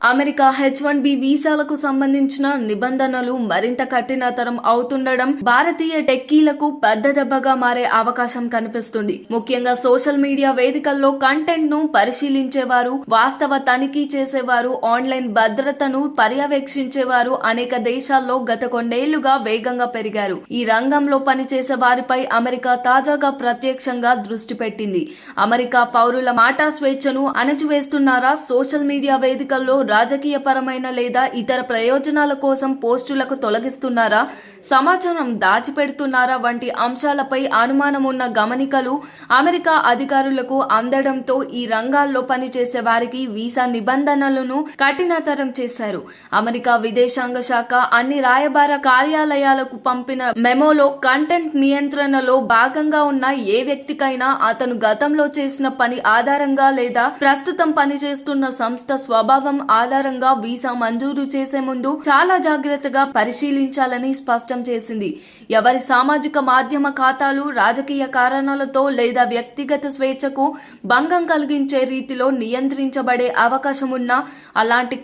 America H1B వీసాలకు సంబంధించిన నిబంధనలు మరింత కఠినతరం అవుతుండడం భారతీయ టెక్కీలకు పెద్ద దెబ్బగా మారే అవకాశం కనిపిస్తుంది. ముఖ్యంగా సోషల్ మీడియా వేదికల్లో కంటెంట్ ను పరిశీలించేవారు, వాస్తవ తనిఖీ చేసేవారు, ఆన్లైన్ భద్రతను పర్యవేక్షించేవారు అనేక దేశాల్లో గత కొన్నేళ్లుగా వేగంగా పెరిగారు. ఈ రంగంలో పనిచేసే వారిపై అమెరికా తాజాగా ప్రత్యక్షంగా దృష్టి పెట్టింది. అమెరికా పౌరుల మాటా స్వేచ్ఛను అణచివేస్తున్నారా? సోషల్ మీడియా వేదికల్లో రాజకీయపరమైన లేదా ఇతర ప్రయోజనాల కోసం పోస్టులకు తొలగిస్తున్నారా, సమాచారం దాచిపెడుతున్నారా వంటి అంశాలపై అనుమానం ఉన్న గమనికలు అమెరికా అధికారులకు అందడంతో ఈ రంగాల్లో పనిచేసే వారికి వీసా నిబంధనలను కఠినతరం చేశారు. అమెరికా విదేశాంగ శాఖ అన్ని రాయబార కార్యాలయాలకు పంపిన మెమోలో కంటెంట్ నియంత్రణలో భాగంగా ఉన్న ఏ వ్యక్తికైనా అతను గతంలో చేసిన పని ఆధారంగా లేదా ప్రస్తుతం పనిచేస్తున్న సంస్థ స్వభావం ఆధారంగా వీసా మంజూరు చేసే ముందు చాలా జాగ్రత్తగా పరిశీలించాలని స్పష్టం చేసింది. ఎవరి సామాజిక మాధ్యమ ఖాతాలు రాజకీయ కారణాలతో లేదా వ్యక్తిగత స్వేచ్ఛకు భంగం కలిగించే రీతిలో నియంత్రించబడే అవకాశం ఉన్నా అలాంటి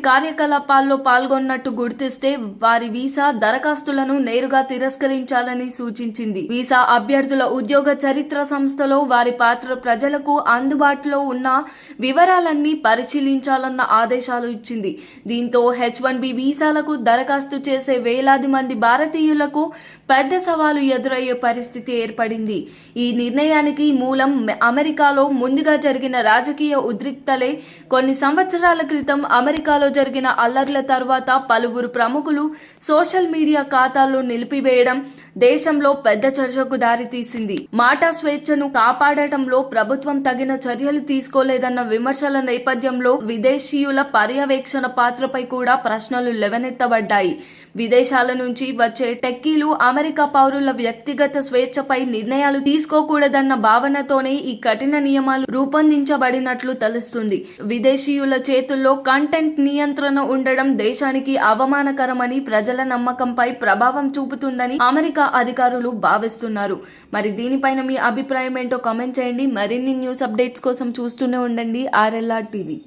కార్యకలాపాల్లో పాల్గొన్నట్టు గుర్తిస్తే వారి వీసా దరఖాస్తులను నేరుగా తిరస్కరించాలని సూచించింది. వీసా అభ్యర్థుల ఉద్యోగ చరిత్ర సంస్థలో వారి పాత్ర ప్రజలకు అందుబాటులో ఉన్న వివరాలన్నీ పరిశీలించాలన్న ఆదేశాలు ఇచ్చింది. దీంతో H1B వీసాలకు దరఖాస్తు చేసే వేలాది మంది భారతీయులకు పెద్ద సవాలు ఎదురయ్యే పరిస్థితి ఏర్పడింది. ఈ నిర్ణయానికి మూలం అమెరికాలో ముందుగా జరిగిన రాజకీయ ఉద్రిక్తలే. కొన్ని సంవత్సరాల క్రితం అమెరికాలో జరిగిన అల్లర్ల తర్వాత పలువురు ప్రముఖులు సోషల్ మీడియా ఖాతాలు నిలిపివేయడం దేశంలో పెద్ద చర్చకు దారితీసింది. మాటా స్వేచ్ఛను కాపాడటంలో ప్రభుత్వం తగిన చర్యలు తీసుకోలేదన్న విమర్శల నేపథ్యంలో విదేశీయుల పర్యవేక్షణ పాత్రపై కూడా ప్రశ్నలు లేవనెత్తబడ్డాయి. విదేశాల నుంచి వచ్చే టెక్కీలు అమెరికా పౌరుల వ్యక్తిగత స్వేచ్ఛపై నిర్ణయాలు తీసుకోకూడదన్న భావనతోనే ఈ కఠిన నియమాలు రూపొందించబడినట్లు తెలుస్తుంది. విదేశీయుల చేతుల్లో కంటెంట్ నియంత్రణ ఉండడం దేశానికి అవమానకరమని, ప్రజల నమ్మకంపై ప్రభావం చూపుతుందని అమెరికా అధికారులు భావిస్తున్నారు. మరి దీనిపైన మీ అభిప్రాయం ఏంటో కామెంట్ చేయండి. మరిన్ని న్యూస్ అప్డేట్స్ కోసం చూస్తూనే ఉండండి RLR TV.